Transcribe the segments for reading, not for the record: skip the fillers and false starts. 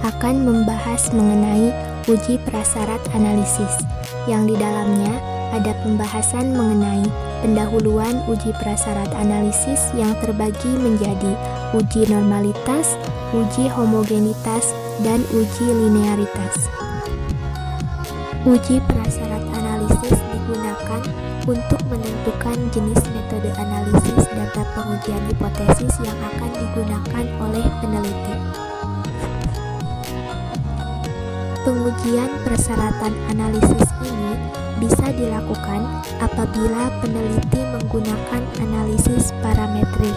akan membahas mengenai uji prasyarat analisis, yang di dalamnya ada pembahasan mengenai pendahuluan uji prasyarat analisis yang terbagi menjadi uji normalitas, uji homogenitas, dan uji linearitas. Uji prasyarat analisis digunakan untuk menentukan jenis metode analisis data pengujian hipotesis yang akan digunakan oleh peneliti. Pengujian persyaratan analisis ini bisa dilakukan apabila peneliti menggunakan analisis parametrik.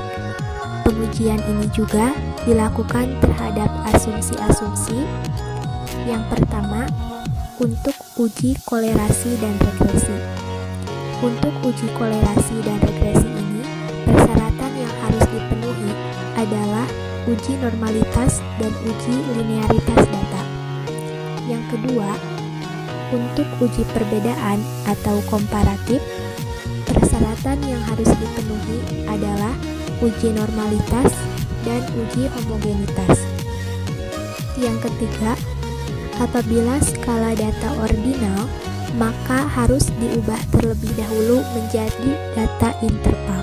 Pengujian ini juga dilakukan terhadap asumsi-asumsi. Yang pertama, untuk uji kolerasi dan regresi. Untuk uji kolerasi dan regresi ini, persyaratan yang harus dipenuhi adalah uji normalitas dan uji linearitas data. Yang kedua, untuk uji perbedaan atau komparatif, persyaratan yang harus dipenuhi adalah uji normalitas dan uji homogenitas. Yang ketiga, apabila skala data ordinal, maka harus diubah terlebih dahulu menjadi data interval.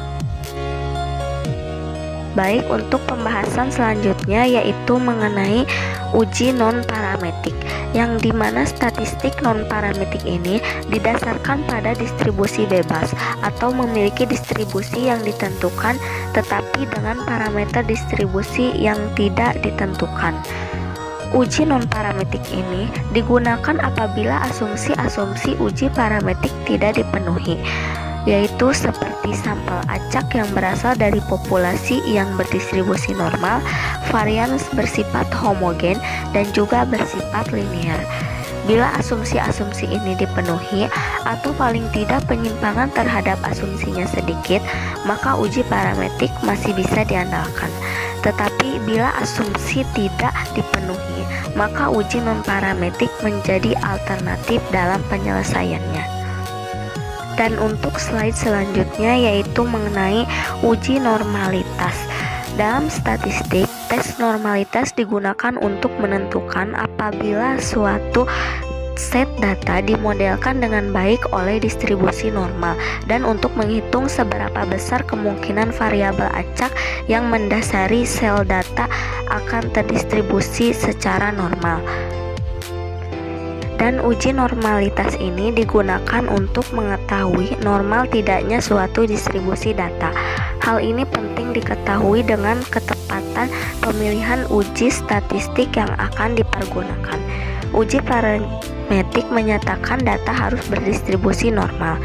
Baik, untuk pembahasan selanjutnya yaitu mengenai uji non-parametrik, yang dimana statistik non-parametrik ini didasarkan pada distribusi bebas atau memiliki distribusi yang ditentukan tetapi dengan parameter distribusi yang tidak ditentukan. Uji non-parametrik ini digunakan apabila asumsi-asumsi uji parametrik tidak dipenuhi, yaitu seperti sampel acak yang berasal dari populasi yang berdistribusi normal, varian bersifat homogen, dan juga bersifat linear. Bila asumsi-asumsi ini dipenuhi atau paling tidak penyimpangan terhadap asumsinya sedikit, maka uji parametrik masih bisa diandalkan. Tetapi bila asumsi tidak dipenuhi, maka uji non-parametrik menjadi alternatif dalam penyelesaiannya. Dan untuk slide selanjutnya yaitu mengenai uji normalitas. Dalam statistik, tes normalitas digunakan untuk menentukan apabila suatu set data dimodelkan dengan baik oleh distribusi normal dan untuk menghitung seberapa besar kemungkinan variabel acak yang mendasari sel data akan terdistribusi secara normal. Dan uji normalitas ini digunakan untuk mengetahui normal tidaknya suatu distribusi data. Hal ini penting diketahui dengan ketepatan pemilihan uji statistik yang akan dipergunakan. Uji parametrik menyatakan data harus berdistribusi normal.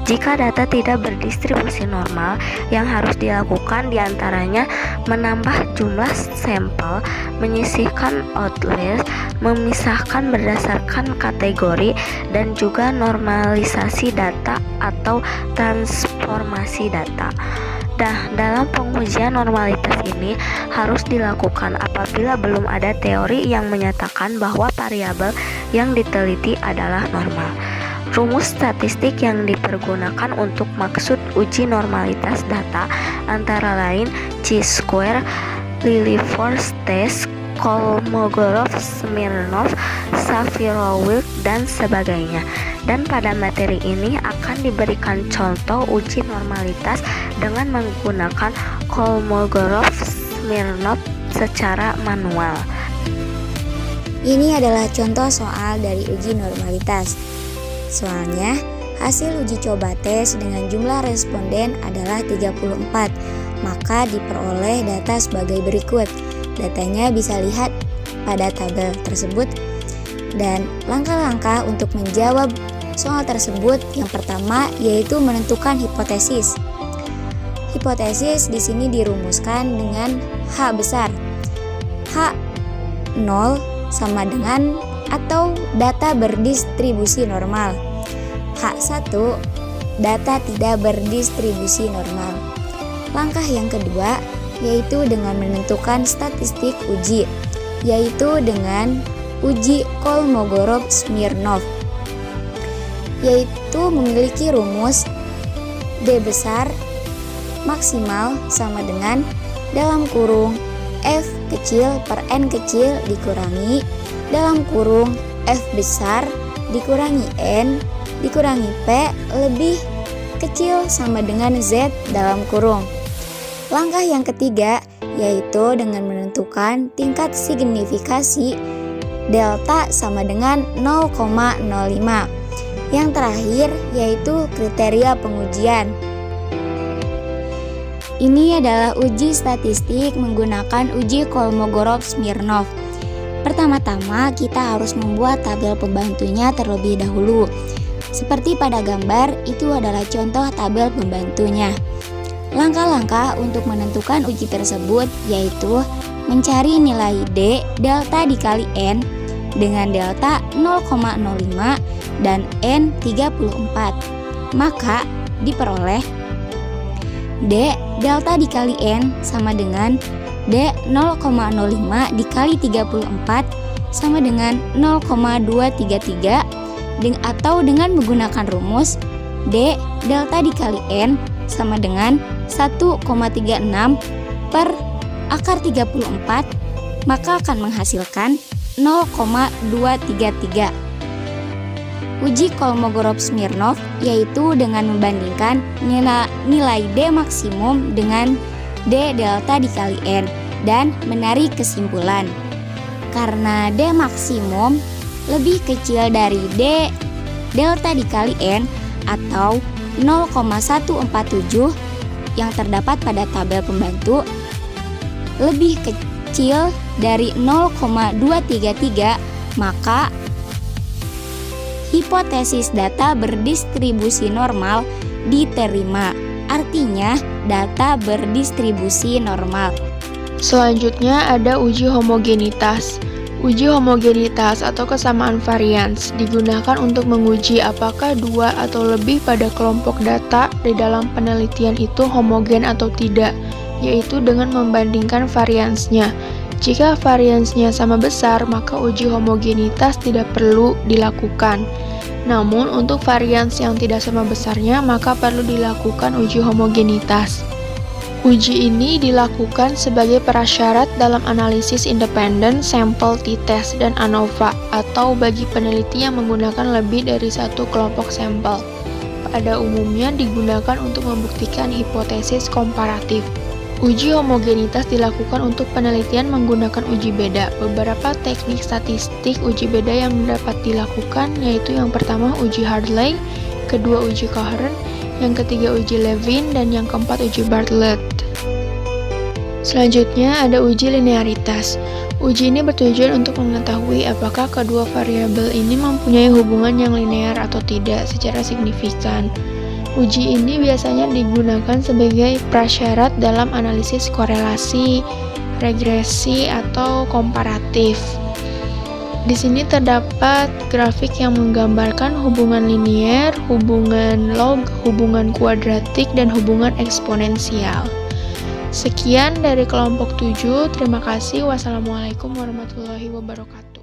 Jika data tidak berdistribusi normal, yang harus dilakukan diantaranya menambah jumlah sampel, menyisihkan outliers, memisahkan berdasarkan kategori, dan juga normalisasi data atau transformasi data. Dalam pengujian normalitas ini harus dilakukan apabila belum ada teori yang menyatakan bahwa variabel yang diteliti adalah normal. Rumus statistik yang dipergunakan untuk maksud uji normalitas data antara lain chi-square, Lilliefors test, Kolmogorov, Smirnov, Shapiro-Wilk, dan sebagainya. Dan pada materi ini akan diberikan contoh uji normalitas dengan menggunakan Kolmogorov, Smirnov secara manual. Ini adalah contoh soal dari uji normalitas. Soalnya, hasil uji coba tes dengan jumlah responden adalah 34, maka diperoleh data sebagai berikut. Datanya bisa lihat pada tabel tersebut. Dan langkah-langkah untuk menjawab soal tersebut yang pertama yaitu menentukan hipotesis. Hipotesis di sini dirumuskan dengan H besar. H 0 sama dengan atau data berdistribusi normal. H1 data tidak berdistribusi normal. Langkah yang kedua yaitu dengan menentukan statistik uji, yaitu dengan uji Kolmogorov-Smirnov, yaitu memiliki rumus D besar maksimal sama dengan dalam kurung F kecil per N kecil dikurangi dalam kurung F besar dikurangi N dikurangi P lebih kecil sama dengan Z dalam kurung. Langkah yang ketiga yaitu dengan menentukan tingkat signifikasi delta sama dengan 0,05. Yang terakhir yaitu kriteria pengujian. Ini adalah uji statistik menggunakan uji Kolmogorov-Smirnov. Pertama-tama kita harus membuat tabel pembantunya terlebih dahulu. Seperti pada gambar, itu adalah contoh tabel pembantunya. Langkah-langkah untuk menentukan uji tersebut yaitu mencari nilai D delta dikali N dengan delta 0,05 dan N 34. Maka diperoleh D delta dikali N sama dengan D 0,05 dikali 34 sama dengan 0,233 atau dengan menggunakan rumus D delta dikali N sama dengan 1,36 per akar 34, maka akan menghasilkan 0,233. Uji Kolmogorov-Smirnov yaitu dengan membandingkan nilai D maksimum dengan D delta dikali N dan menarik kesimpulan. Karena D maksimum lebih kecil dari D delta dikali N atau 0,147 yang terdapat pada tabel pembantu lebih kecil dari 0,233, maka hipotesis data berdistribusi normal diterima. Artinya, data berdistribusi normal. Selanjutnya ada uji homogenitas. Uji homogenitas atau kesamaan varians digunakan untuk menguji apakah dua atau lebih pada kelompok data di dalam penelitian itu homogen atau tidak, yaitu dengan membandingkan variansnya. Jika variansnya sama besar, maka uji homogenitas tidak perlu dilakukan. Namun, untuk varians yang tidak sama besarnya, maka perlu dilakukan uji homogenitas. Uji ini dilakukan sebagai prasyarat dalam analisis independen sampel t-test dan ANOVA atau bagi peneliti yang menggunakan lebih dari satu kelompok sampel. Pada umumnya digunakan untuk membuktikan hipotesis komparatif. Uji homogenitas dilakukan untuk penelitian menggunakan uji beda. Beberapa teknik statistik uji beda yang dapat dilakukan yaitu yang pertama uji Hartley, kedua uji Cohen, yang ketiga uji Levin, dan yang keempat uji Bartlett. Selanjutnya ada uji linearitas. Uji ini bertujuan untuk mengetahui apakah kedua variabel ini mempunyai hubungan yang linear atau tidak secara signifikan. Uji ini biasanya digunakan sebagai prasyarat dalam analisis korelasi, regresi, atau komparatif. Di sini terdapat grafik yang menggambarkan hubungan linier, hubungan log, hubungan kuadratik, dan hubungan eksponensial. Sekian dari kelompok 7. Terima kasih. Wassalamualaikum warahmatullahi wabarakatuh.